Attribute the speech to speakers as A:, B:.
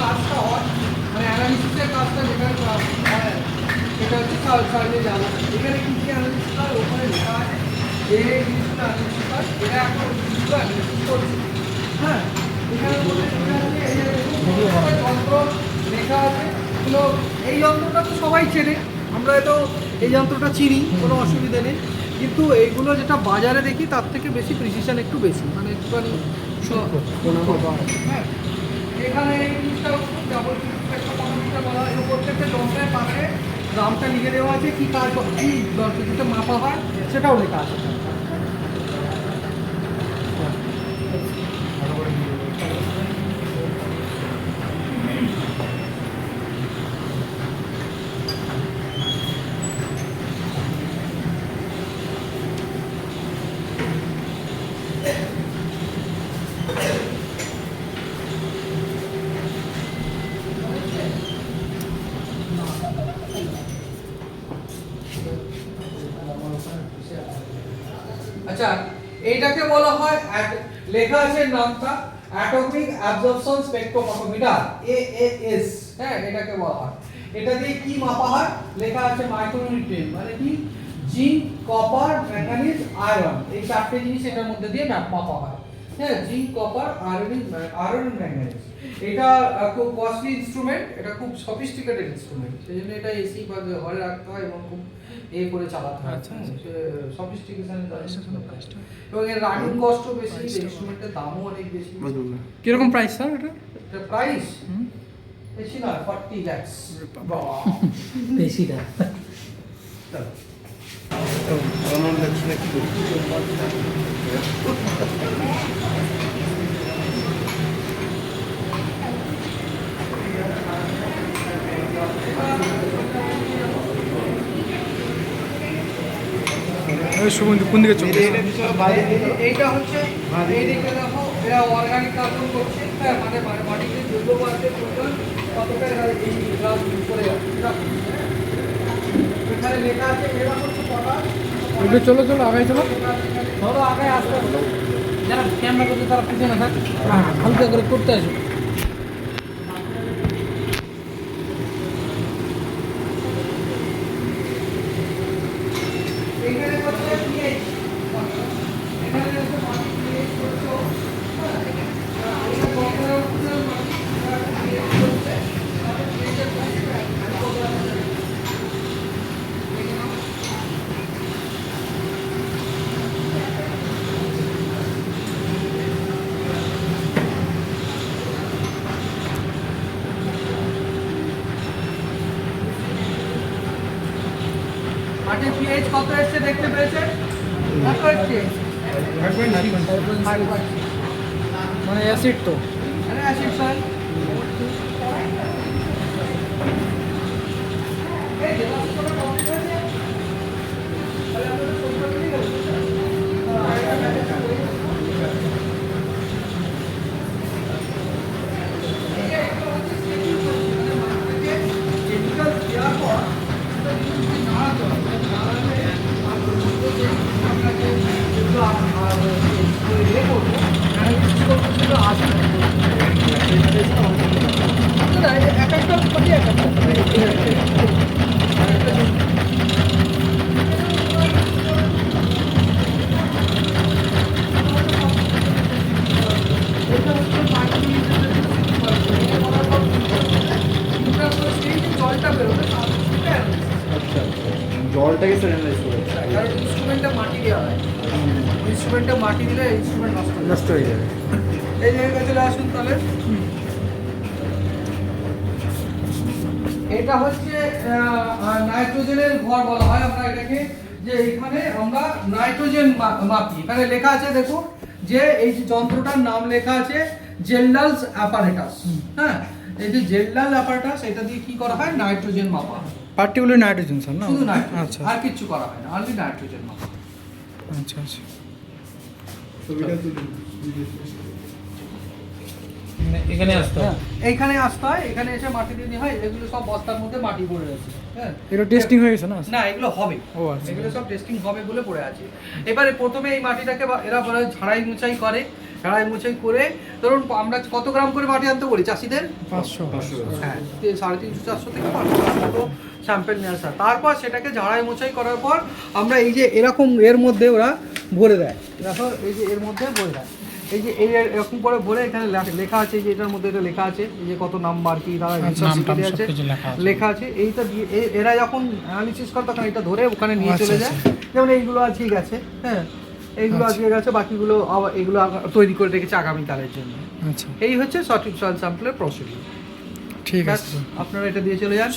A: কাজটা হয়, মানে অ্যানালিসিসের কাজটা যেখানে হয়, এটা হচ্ছে সার্ভে জানা। এখানে কী কী অ্যানালিসিস হয় ওখানে লেখা আছে, এই জিনিসগুলো অ্যানালিসিস হয়, এটা এখন জিনিসগুলো অ্যানালিসিস করছে। হ্যাঁ, এখানে বলে লেখা আছে, এই যে যন্ত্র লেখা আছে, এগুলো এই যন্ত্রটা তো সবাই চেনে, আমরা তো এই যন্ত্রটা চিনি, কোনো অসুবিধা নেই। কিন্তু এইগুলো যেটা বাজারে দেখি তার থেকে বেশি প্রিসিশন একটু বেশি, মানে একটুখানি হ্যাঁ। এখানে এই জিনিসটা যেমন একটা পদ্ধতিটা বলা হয়, প্রত্যেকটা যন্ত্রের পাশে দামটা লিখে দেওয়া আছে, কী কাজ কী যন্ত্রটিতে মাপা হয় সেটাও লেখা আছে। আচ্ছা, এইটাকে বলা হয় লেখা আছে নামটা অ্যাটমিক অ্যাবজর্পশন স্পেকট্রোফটোমিটার, AAS। হ্যাঁ, এটাকে বলা হয়। এটা দিয়ে কি মাপা হয় লেখা আছে মাইক্রোনিউট্রিয়েন্ট, মানে কি জিঙ্ক, কপার, ম্যাঙ্গানিজ, আয়রন, এই চারটে জিনিস এটার মধ্যে দিয়ে মাপা হয়। হ্যাঁ, জিঙ্ক, কপার, আয়রন, ম্যাঙ্গানিজ। এটা খুব কস্টলি ইনস্ট্রুমেন্ট, এটা খুব সফিস্টিকেটেড ইনস্ট্রুমেন্ট, সেই জন্য এটা এসি বা ঘরে রাখতে হয় এবং খুব করে চালাতে হয়। সফিস্টিকেশন এবং এর রানিং কস্টও বেশি, ইনস্ট্রুমেন্টের দামও অনেক বেশি।
B: কিরকম প্রাইস স্যার এটা?
A: প্রাইস বেশি না, 40 লাখ।
B: বেশি না। কোন দিকে চলছে?
A: এইটা হচ্ছে এইদিকে দেখো, এরা অর্গানিক কার্বন করছে, মানে মাটিতে জৈব পদার্থের পরিমাণ কতটা এই গ্লাস করে এখানে লেখা আছে। এরা হচ্ছে পটাশ।
B: একটু চলো চলো আগে চলো,
A: ধরো আগে আসতে হবে,
B: যারা ক্যামেরা করতে তারা পিছনে থাক, হালকা করে করতে আসো।
A: এখানে হচ্ছে পিএইচ, এখানে হচ্ছে মাটি পিএইচ করছো, এটা বছরের উপরে মাটি পিএইচ করছে, পিএইচের মাটির পিএইচ কত এসছে দেখতে পেয়েছেন? কত এসছে?
B: মানে অ্যাসিড তো,
A: আরে অ্যাসিড সয়েল। এই যে রাস্তাটা কমপ্লিট হয়েছে, তাহলে আমরা সবটা মিলে গেল। এই যে এগুলো হচ্ছে কেমিক্যাল দেওয়ার পর সেটা যদি নাড়াতে হয়, নাড়ালে আপনাকে যেগুলো ইয়ে করবো, অ্যানালিসিস করবো, সেগুলো আসবে। এক একটা প্রতি এক একটা জলটা বেরোবে,
C: জলটাকে স্যানিটাইজ করে
A: কারণ ইনস্ট্রুমেন্টে মাটি দেওয়া হয়, ইনস্ট্রুমেন্টে মাটি দিলে ইনস্ট্রুমেন্ট
C: নষ্ট হয়ে যাবে।
A: এই জায়গায় চলে আসুন তাহলে। এটা হচ্ছে নাইট্রোজেনের ঘর বলা হয় আমরা এটাকে, যে এখানে আমরা নাইট্রোজেন মাপি। এখানে লেখা আছে দেখুন, যে এই যে যন্ত্রটার নাম লেখা আছে জেলডালস অ্যাপারেটাস। হ্যাঁ, এই যে জেলডাল অ্যাপারেটাস, এটা দিয়ে কি করা হয়? নাইট্রোজেন মাপা হয়।
B: পার্টিকুলার নাইট্রোজেন স্যার না?
A: শুধু নাইট্রোজেন,
B: আচ্ছা
A: আর কিছু করা হয় না, অনলি নাইট্রোজেন মাপা।
B: আচ্ছা আচ্ছা। এখানে আসতে হয়,
A: এইখানে আসতে হয়, এখানে এসে মাটি দিয়ে নেওয়া হয়। এগুলো সব বস্তার মধ্যে মাটি পড়ে আছে। হ্যাঁ,
B: এটা টেস্টিং হয়ে গেছে না?
A: না, এগুলো হবে।
B: ও আচ্ছা।
A: এগুলো সব টেস্টিং হবে বলে পড়ে আছে। এবারে প্রথমে এই মাটিটাকে এরা বলে ঝাড়াই মুছাই করে, ঝাড়াই মুছাই করে ধরুন আমরা কত গ্রাম করে মাটি আনতে বলি চাষিদের?
B: 500
A: হ্যাঁ 350-400 থেকে 500 গ্রাম মতো স্যাম্পেল নিয়ে আসা, তারপর সেটাকে ঝাড়াই মোছাই করার পর আমরা এই যে এরকম এর মধ্যে ওরা ভরে দেয়, দেখো এই যে এর মধ্যে ভরে দেয়, এই যে এই এরকম করে ভরে এখানে লেখা আছে, যে এটার মধ্যে এটা লেখা আছে, এই যে কত নাম্বার কি তারা আছে লেখা আছে, এইটা দিয়ে এরা যখন অ্যানালিসিস করে তখন এটা ধরে ওখানে নিয়ে চলে যায়। যেমন এইগুলো আজকে গেছে, হ্যাঁ এইগুলো আজকে গেছে, বাকিগুলো আবার এগুলো তৈরি করে রেখেছে আগামীকালের জন্য।
B: আচ্ছা
A: এই হচ্ছে সঠিক সয়েল স্যাম্পলের প্রসিডিউর।
B: ঠিক আছে
A: আপনারা এটা দিয়ে চলে যান।